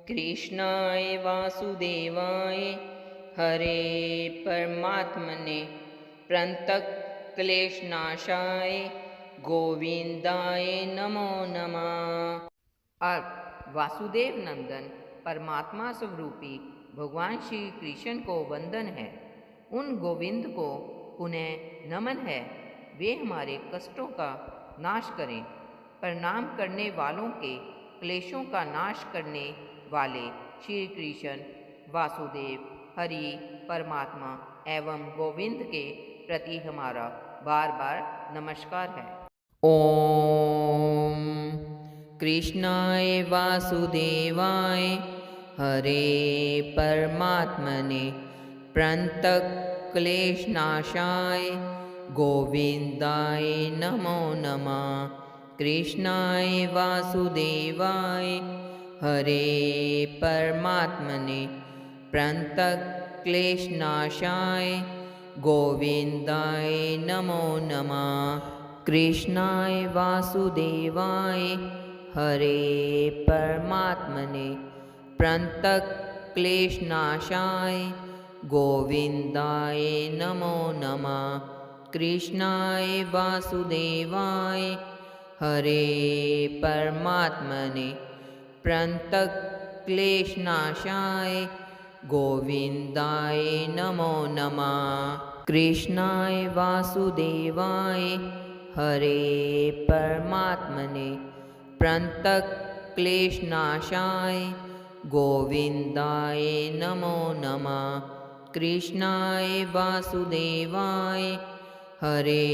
कृष्णाय वासुदेवाय हरे परमात्मने प्रणतक्लेशनाशाय गोविंदाय नमो नमः। अर्थ: वासुदेव नंदन परमात्मा स्वरूपी भगवान श्री कृष्ण को वंदन है। उन गोविंद को पुनः नमन है। वे हमारे कष्टों का नाश करें। प्रणाम करने वालों के क्लेशों का नाश करने वाले श्री कृष्ण वासुदेव हरि परमात्मा एवं गोविंद के प्रति हमारा बार बार नमस्कार है। ओम कृष्णाय वासुदेवाय हरे परमात्मने प्रणतक्लेशनाशाय गोविंदाय नमो नमः। कृष्णाय वासुदेवाय हरे परमात्मने प्रणतक्लेशनाशाय गोविंदाय नमो नमः। कृष्णाय वासुदेवाय हरे परमात्मने प्रणतक्लेशनाशाय गोविंदाय नमो नमः। कृष्णाय वासुदेवाय हरे परमात्मने प्रणतक्लेशनाशाय गोविंदाय नमो नमः। कृष्णाय वासुदेवाय हरे परमात्मने प्रणतक्लेशनाशाय गोविंदाय नमो नमः। कृष्णाय वासुदेवाय हरे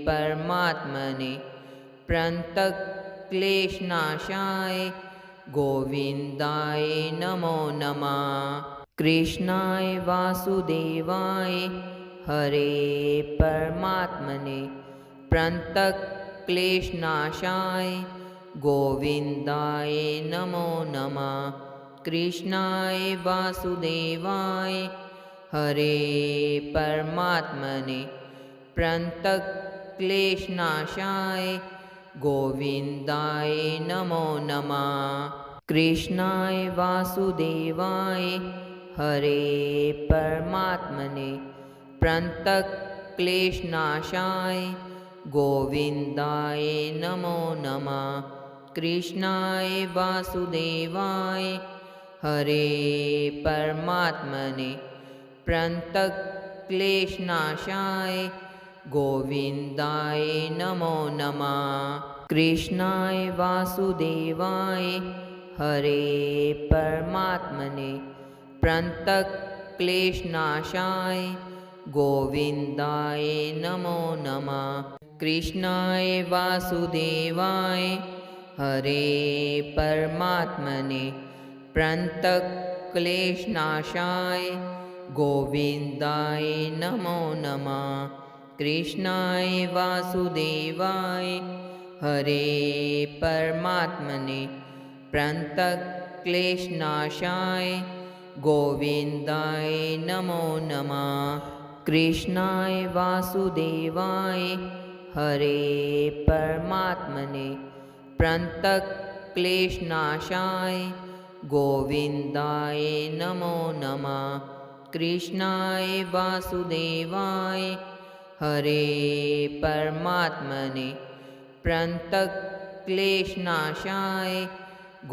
परमात्मने प्रणतक्लेशनाशाय गोविंदाय नमो नमः। कृष्णाय वासुदेवाय हरे परमात्मने प्रणतक्लेशनाशाय गोविंदाय नमो नमः। कृष्णाय वासुदेवाय हरे परमात्मने प्रणतक्लेशनाशाय गोविंदाय नमो नमः। कृष्णाय वासुदेवाय हरे परमात्मने प्रणतक्लेशनाशाय गोविंदाय नमो नमः। कृष्णाय वासुदेवाय हरे परमात्मने प्रणतक्लेशनाशाय गोविंदाय नमो नमः। कृष्णाय वासुदेवाय हरे परमात्मने प्रणतक्लेशनाशाय गोविंदाय नमो नमः। कृष्णाय वासुदेवाय हरे परमात्मने प्रणतक्लेशनाशाय गोविंदाय नमो नमः। कृष्णाय वासुदेवाय हरे परमात्मने प्रणतक्लेशनाशाय गोविंदाय नमो नमः। कृष्णाय वासुदेवाय हरे परमात्मने प्रणतक्लेशनाशाय गोविंदाय नमो नमः। कृष्णाय वासुदेवाय हरे परमात्मने प्रणतक्लेशनाशाय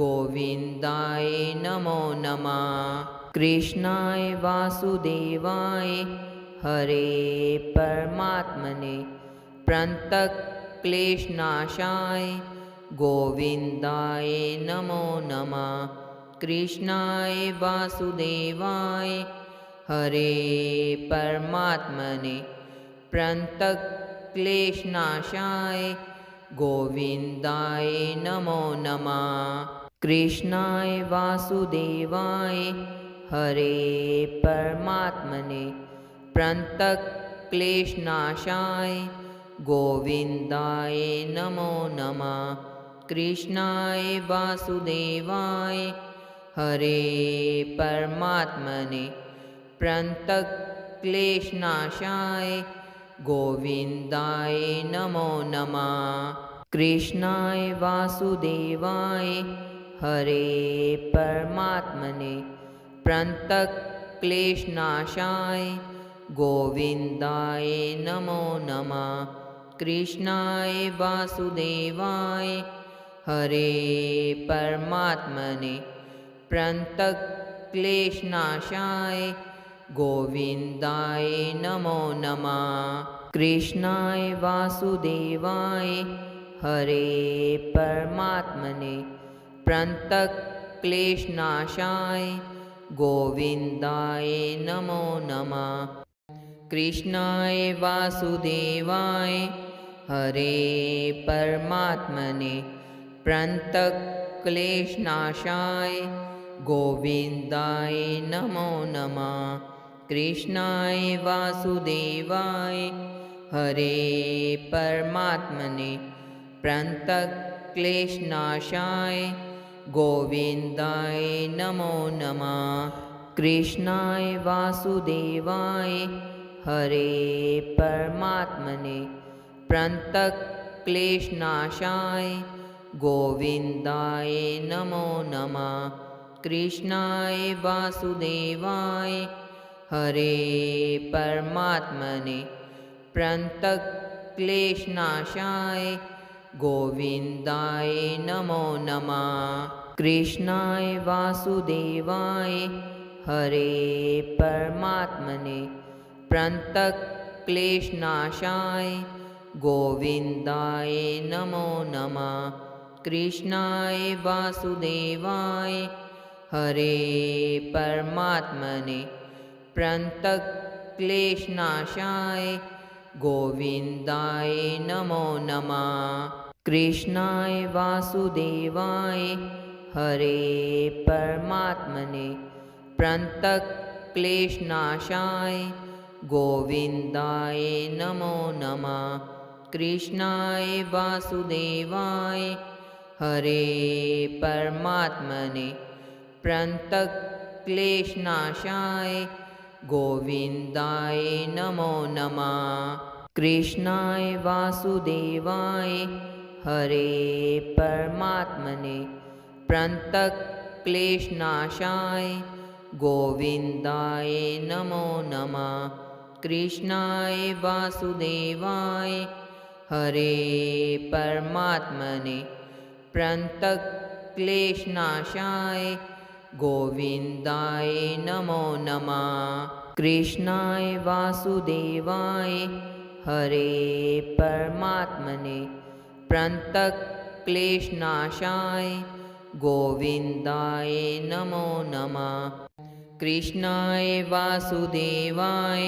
गोविंदाय नमो नमः। कृष्णाय वासुदेवाय हरे परमात्मने प्रणतक्लेशनाशाय गोविंदाय नमो नमः। कृष्णाय वासुदेवाय हरे परमात्मने प्रणतक्लेशनाशाय गोविंदाय नमो नमः। कृष्णाय वासुदेवाय हरे परमात्मने प्रणतक्लेशनाशाय गोविंदाय नमो नमः। कृष्णाय वासुदेवाय हरे परमात्मने प्रणतक्लेशनाशाय गोविंदाय नमो नमः। कृष्णाय वासुदेवाय हरे परमात्मने प्रन्तक्क्लेशनाशाय गोविन्दाय नमो नमः। कृष्णाय वासुदेवाय हरे परमात्मने प्रन्तक्क्लेशनाशाय गोविन्दाय नमो नमः। कृष्णाय वासुदेवाय हरे परमात्मने प्रन्तक्क्लेशनाशाय गोविन्दाय नमो नमः। कृष्णाय वासुदेवाय हरे परमात्मने प्रन्तक्क्लेशनाशाय गोविन्दाय नमो नमः। कृष्णाय वासुदेवाय हरे परमात्मने प्रन्तक्क्लेशनाशाय गोविन्दाय नमो नमः। कृष्णाय वासुदेवाय हरे परमात्मने प्रन्तक्क्लेशनाशाय गोविन्दाय नमो नमः। कृष्णाय वासुदेवाय हरे परमात्मने प्रन्तक्क्लेशनाशाय गोविन्दाय नमो नमः। कृष्णाय वासुदेवाय हरे परमात्मने प्रन्तक्क्लेशनाशाय गोविन्दाय नमो नमः। कृष्णाय वासुदेवाय हरे परमात्मने प्रन्तक्क्लेशनाशाय गोविन्दाय नमो नमः। कृष्णाय वासुदेवाय हरे परमात्मने प्रन्तक्क्लेशनाशाय गोविन्दाय नमो नमः। कृष्णाय वासुदेवाय हरे परमात्मने प्रन्तक्क्लेशनाशाय गोविन्दाय नमो नमः। कृष्णाय वासुदेवाय हरे परमात्मने प्रन्तक्क्लेशनाशाय गोविन्दाय नमो नमः। कृष्णाय वासुदेवाय हरे परमात्मने प्रन्तक्क्लेशनाशाय गोविन्दाय नमो नमः। कृष्णाय वासुदेवाय हरे परमात्मने प्रन्तक्क्लेशनाशाय गोविन्दाय नमो नमः। कृष्णाय वासुदेवाय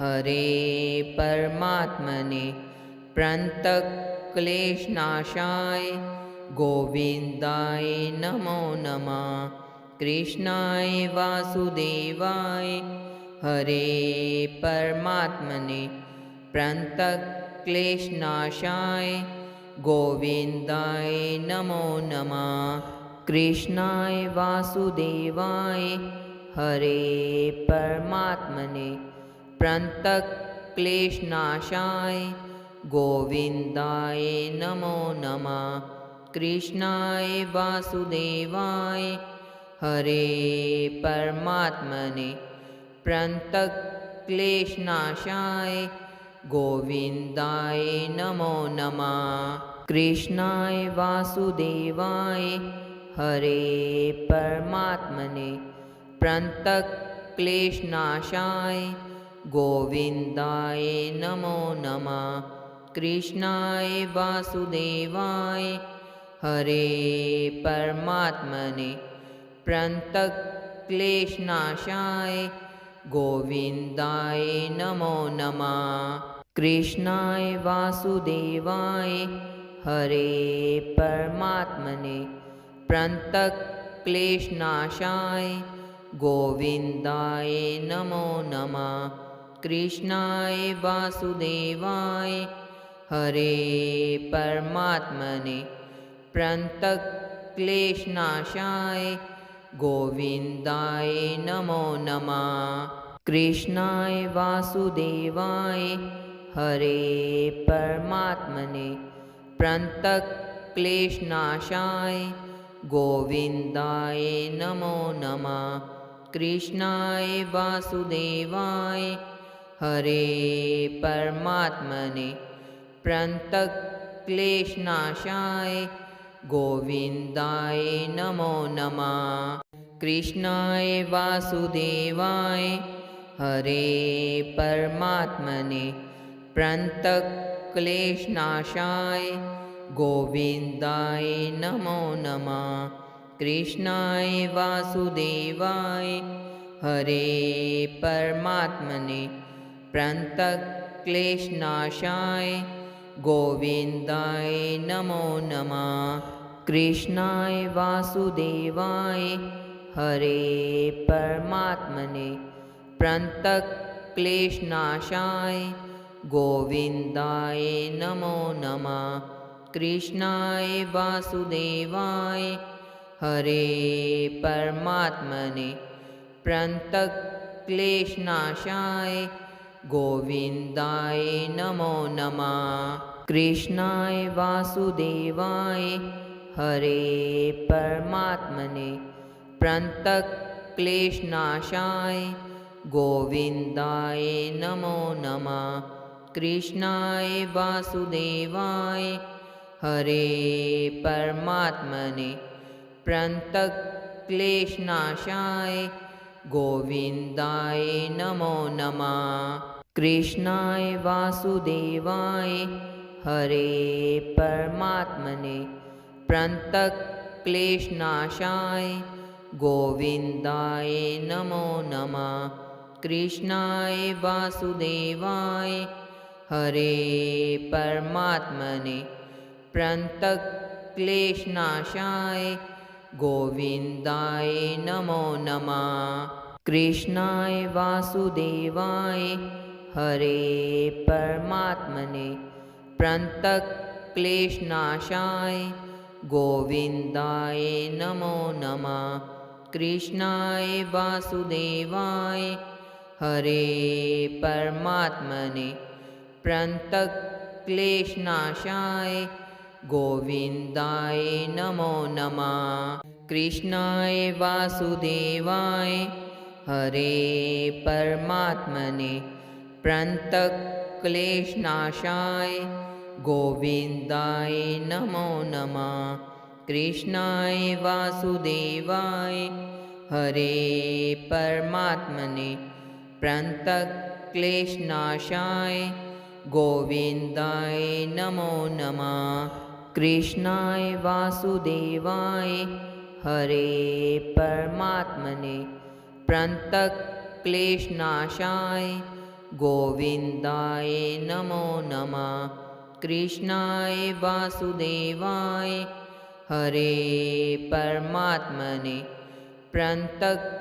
हरे परमात्मने प्रन्तक्क्लेशनाशाय गोविन्दाय नमो नमः। कृष्णाय वासुदेवाय हरे परमात्मने प्रन्तक्क्लेशनाशाय गोविन्दाय नमो नमः। कृष्णाय वासुदेवाय हरे परमात्मने प्रन्तक्क्लेशनाशाय गोविन्दाय नमो नमः। कृष्णाय वासुदेवाय हरे परमात्मने प्रन्तक्क्लेशनाशाय गोविन्दाय नमो नमः। कृष्णाय वासुदेवाय हरे परमात्मने प्रन्तक्क्लेशनाशाय गोविन्दाय नमो नमः। कृष्णाय वासुदेवाय हरे परमात्मने प्रन्तक्क्लेशनाशाय गोविन्दाय नमो नमः। कृष्णाय वासुदेवाय हरे परमात्मने प्रन्तक्क्लेशनाशाय गोविन्दाय नमो नमः। कृष्णाय वासुदेवाय हरे परमात्मने प्रन्तक्क्लेशनाशाय गोविन्दाय नमो नमः। कृष्णाय वासुदेवाय हरे परमात्मने प्रन्तक्क्लेशनाशाय गोविन्दाय नमो नमः। कृष्णाय वासुदेवाय हरे परमात्मने प्रणतक्लेशनाशाय गोविन्दाय नमो नमः। कृष्णाय वासुदेवाय हरे परमात्मने प्रणतक्लेशनाशाय गोविन्दाय नमो नमः। कृष्णाय वासुदेवाय हरे परमात्मने प्रणतक्लेशनाशाय गोविन्दाय नमो नमः। कृष्णाय वासुदेवाय हरे परमात्मने प्रणतक्लेशनाशाय गोविन्दाय नमो नमः। कृष्णाय वासुदेवाय हरे परमात्मने प्रणतक्लेशनाशाय गोविन्दाय नमो नमः। कृष्णाय वासुदेवाय हरे परमात्मने प्रणतक्लेशनाशाय गोविन्दाय नमो नमः। कृष्णाय वासुदेवाय हरे परमात्मने प्रणतक्लेशनाशाय गोविन्दाय नमो नमः। कृष्णाय वासुदेवाय हरे परमात्मने प्रणतक्लेशनाशाय गोविन्दाय नमो नमः। कृष्णाय वासुदेवाय हरे परमात्मने प्रणतक्लेशनाशाय गोविन्दाय नमो नमः। कृष्णाय वासुदेवाय हरे परमात्मने प्रणतक्लेशनाशाय गोविन्दाय नमो नमः। कृष्णाय वासुदेवाय हरे परमात्मने प्रणतक्लेशनाशाय गोविन्दाय नमो नमः। कृष्णाय वासुदेवाय हरे परमात्मने प्रणतक्लेशनाशाय गोविन्दाय नमो नमः। कृष्णाय वासुदेवाय हरे परमात्मने प्रणतक्लेशनाशाय गोविन्दाय नमो नमः। कृष्णाय वासुदेवाय हरे परमात्मने प्रणतक्लेशनाशाय गोविन्दाय नमो नमः। कृष्णाय वासुदेवाय हरे परमात्मने प्रणतक्लेशनाशाय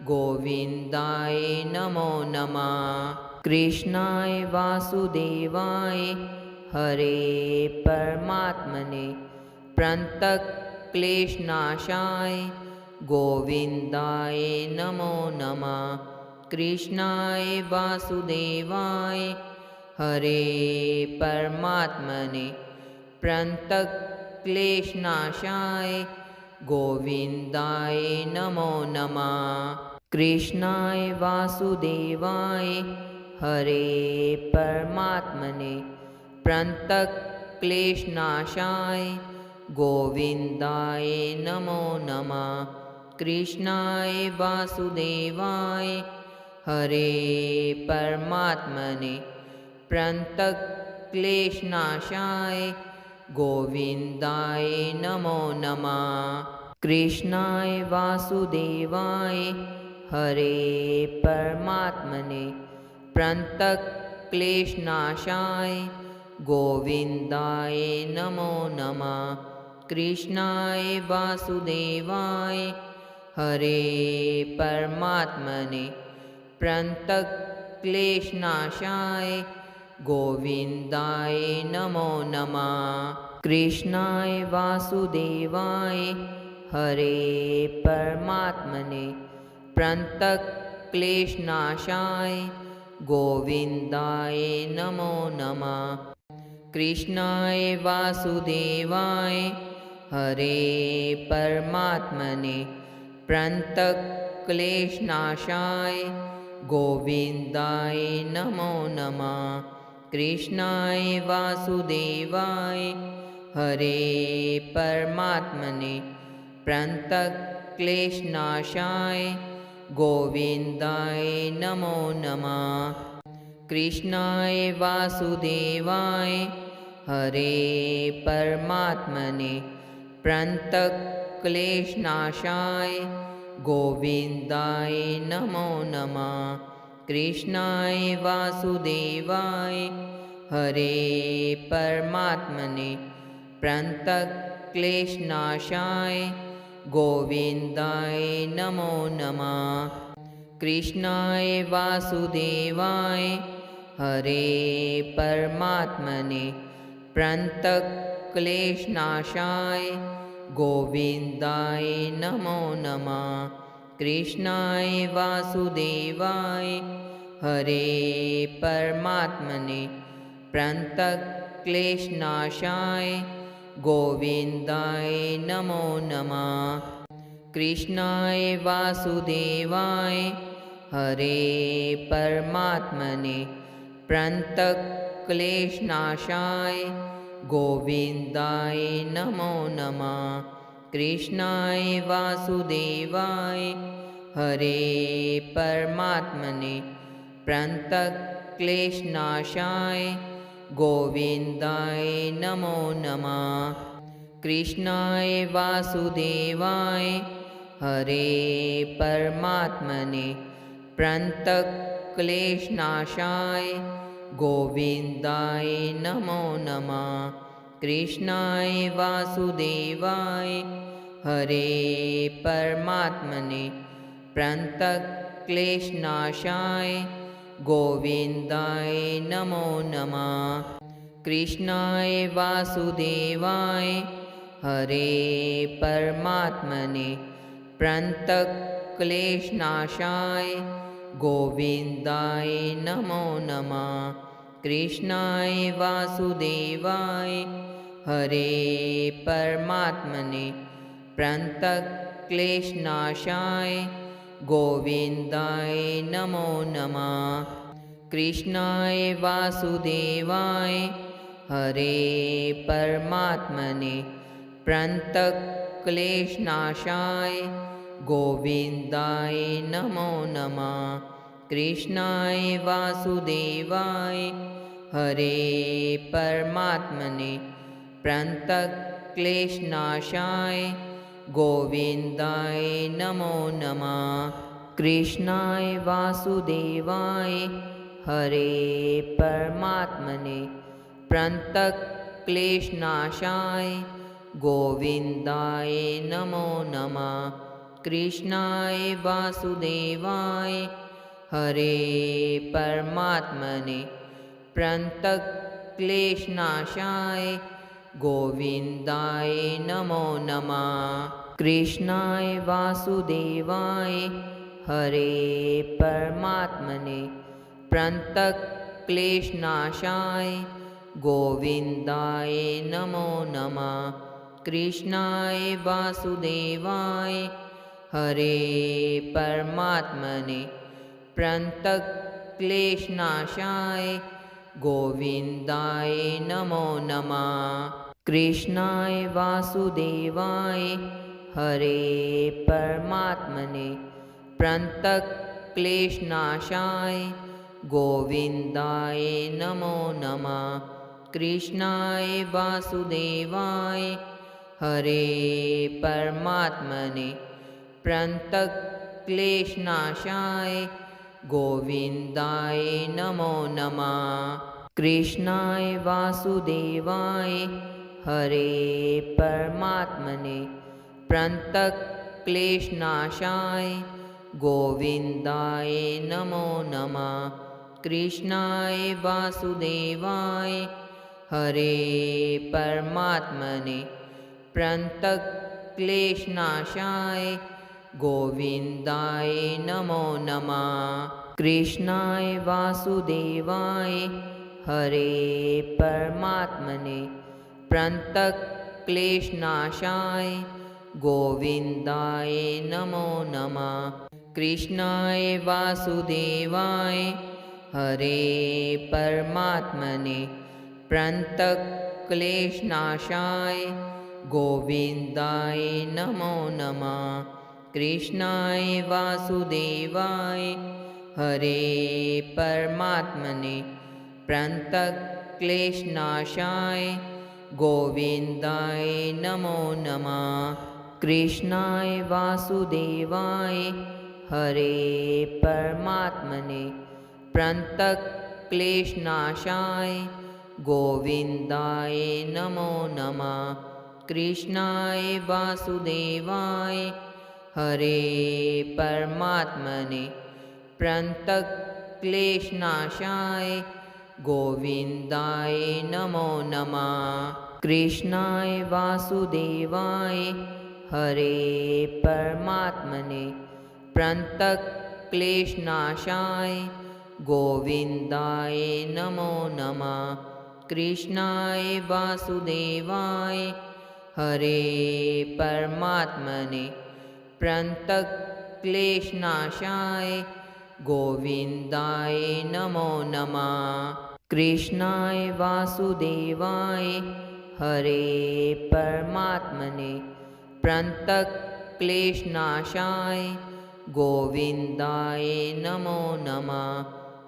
गोविन्दाय नमो नमः। कृष्णाय वासुदेवाय हरे परमात्मने प्रणतक्लेशनाशाय गोविन्दाय नमो नमः। कृष्णाय वासुदेवाय हरे परमात्मने प्रणतक्लेशनाशाय गोविन्दाय नमो नमः। कृष्णाय वासुदेवाय हरे परमात्मने प्रणतक्लेशनाशाय गोविन्दाय नमो नमः। कृष्णाय वासुदेवाय हरे परमात्मने प्रणतक्लेशनाशाय गोविन्दाय नमो नमः। कृष्णाय वासुदेवाय हरे परमात्मने प्रणतक्लेशनाशाय गोविन्दाय नमो नमः। कृष्णाय वासुदेवाय हरे परमात्मने प्रणतक्लेशनाशाय गोविन्दाय नमो नमः। कृष्णाय वासुदेवाय हरे परमात्मने प्रणतक्लेशनाशाय गोविन्दाय नमो नमः। कृष्णाय वासुदेवाय हरे परमात्मने प्रणतक्लेशनाशाय गोविन्दाय नमो नमः। कृष्णाय वासुदेवाय हरे परमात्मने प्रणतक्लेशनाशाय गोविन्दाय नमो नमः। कृष्णाय वासुदेवाय हरे परमात्मने प्रणतक्लेशनाशाय गोविन्दाय नमो नमः। कृष्णाय वासुदेवाय हरे परमात्मने प्रणतक्लेशनाशाय गोविन्दाय नमो नमः। कृष्णाय वासुदेवाय हरे परमात्मने प्रणतक्लेशनाशाय गोविन्दाय नमो नमः। कृष्णाय वासुदेवाय हरे परमात्मने प्रणतक्लेशनाशाय गोविन्दाय नमो नमः। कृष्णाय वासुदेवाय हरे परमात्मने प्रणतक्लेशनाशाय गोविन्दाय नमो नमः। कृष्णाय वासुदेवाय हरे परमात्मने प्रणतक्लेशनाशाय गोविन्दाय नमो नमः। कृष्णाय वासुदेवाय हरे परमात्मने प्रणतक्लेशनाशाय गोविन्दाय नमो नमः। कृष्णाय वासुदेवाय हरे परमात्मने प्रणतक्लेशनाशाय गोविन्दाय नमो नमः। कृष्णाय वासुदेवाय हरे परमात्मने प्रणतक्लेशनाशाय गोविन्दाय नमो नमः। कृष्णाय वासुदेवाय हरे परमात्मने प्रणतक्लेशनाशाय गोविन्दाय नमो नमः। कृष्णाय वासुदेवाय हरे परमात्मने प्रणतक्लेशनाशाय गोविन्दाय नमो नमः। कृष्णाय वासुदेवाय हरे परमात्मने प्रणतक्लेशनाशाय गोविन्दाय नमो नमः। कृष्णाय वासुदेवाय हरे परमात्मने प्रणतक्लेशनाशाय गोविन्दाय नमो नमः। कृष्णाय वासुदेवाय हरे परमात्मने प्रणतक्लेशनाशाय गोविन्दाय नमो नमः। कृष्णाय वासुदेवाय हरे परमात्मने प्रणतक्लेशनाशाय गोविन्दाय नमो नमः। कृष्णाय वासुदेवाय हरे परमात्मने प्रणतक्लेशनाशाय गोविन्दाय नमो नमः। कृष्णाय वासुदेवाय हरे परमात्मने प्रणतक्लेशनाशाय गोविन्दाय नमो नमः। कृष्णाय वासुदेवाय हरे परमात्मने प्रणतक्लेशनाशाय गोविन्दाय नमो नमः। कृष्णाय वासुदेवाय हरे परमात्मने प्रणतक्लेशनाशाय गोविन्दाय नमो नमः। कृष्णाय वासुदेवाय हरे परमात्मने प्रणतक्लेशनाशाय गोविन्दाय नमो नमः। कृष्णाय वासुदेवाय हरे परमात्मने प्रणतक्लेशनाशाय गोविन्दाय नमो नमः। कृष्णाय वासुदेवाय हरे परमात्मने प्रणतक्लेशनाशाय गोविन्दाय नमो नमः। कृष्णाय वासुदेवाय हरे परमात्मने प्रणतक्लेशनाशाय गोविन्दाय नमो नमः। कृष्णाय वासुदेवाय हरे परमात्मने प्रणतक्लेशनाशाय गोविन्दाय नमो नमः। कृष्णाय वासुदेवाय हरे परमात्मने प्रणतक्लेशनाशाय गोविन्दाय नमो नमः। कृष्णाय वासुदेवाय हरे परमात्मने प्रणतक्लेशनाशाय गोविन्दाय नमो नमः। कृष्णाय वासुदेवाय हरे परमात्मने प्रणतक्लेशनाशाय गोविन्दाय नमो नमः। कृष्णाय वासुदेवाय हरे परमात्मने प्रणतक्लेशनाशाय गोविन्दाय नमो नमः।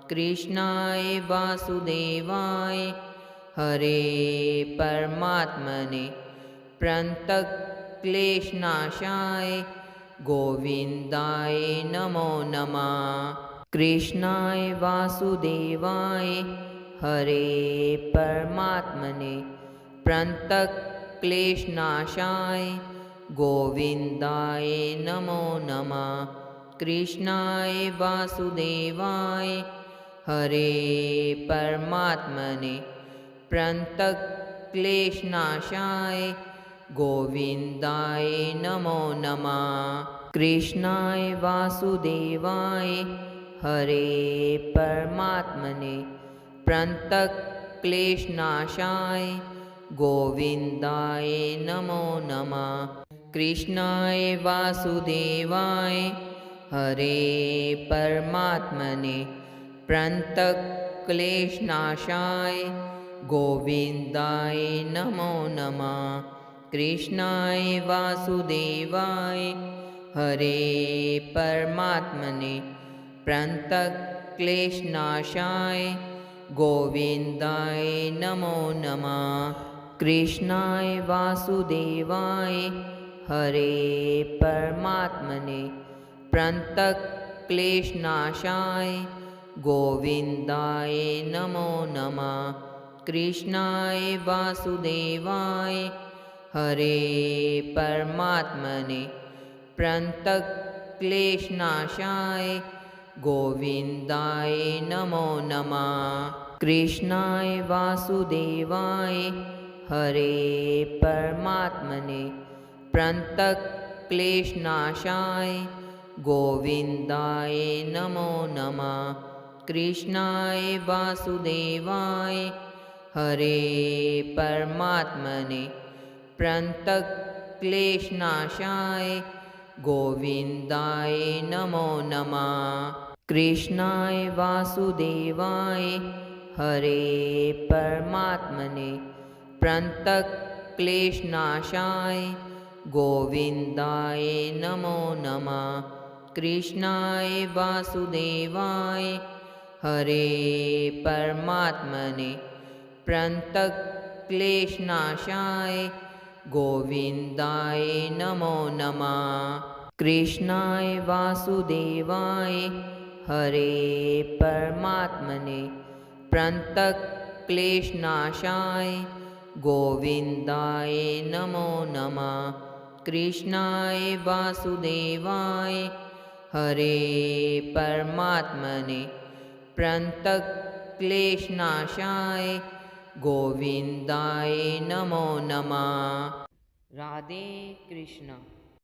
कृष्णाय वासुदेवाय हरे परमात्मने प्रणतक्लेशनाशाय गोविन्दाय नमो नमः। कृष्णाय वासुदेवाय हरे परमात्मने प्रणतक्लेशनाशाय गोविन्दाय नमो नमः। कृष्णाय वासुदेवाय हरे परमात्मने प्रणतक्लेशनाशाय गोविन्दाय नमो नमः। कृष्णाय वासुदेवाय हरे परमात्मने प्रणतक्लेशनाशाय गोविन्दाय नमो नमः। कृष्णाय वासुदेवाय हरे परमात्मने प्रणतक्लेशनाशाय गोविन्दाय नमो नमः। कृष्णाय वासुदेवाय हरे परमात्मने प्रणतक्लेशनाशाय गोविन्दाय नमो नमः। कृष्णाय वासुदेवाय हरे परमात्मने प्रणतक्लेशनाशाय गोविन्दाय नमो नमः। कृष्णाय वासुदेवाय हरे परमात्मने प्रणतक्लेशनाशाय गोविन्दाय नमो नमः। कृष्णाय वासुदेवाय हरे परमात्मने प्रणतक्लेशनाशाय गोविन्दाय नमो नमः। कृष्णाय वासुदेवाय हरे परमात्मने प्रणतक्लेशनाशाय गोविन्दाय नमो नमः। कृष्णाय वासुदेवाय हरे परमात्मने प्रणतक्लेशनाशाय गोविन्दाय नमो नमः। कृष्णाय वासुदेवाय हरे परमात्मने प्रणतक्लेशनाशाय गोविन्दाय नमो नमः। कृष्णाय वासुदेवाय हरे परमात्मने प्रणतक्लेशनाशाय गोविन्दाय नमो नमः। कृष्णाय वासुदेवाय हरे परमात्मने प्रणतक्लेशनाशाय गोविन्दाय नमो नमः। राधे कृष्ण।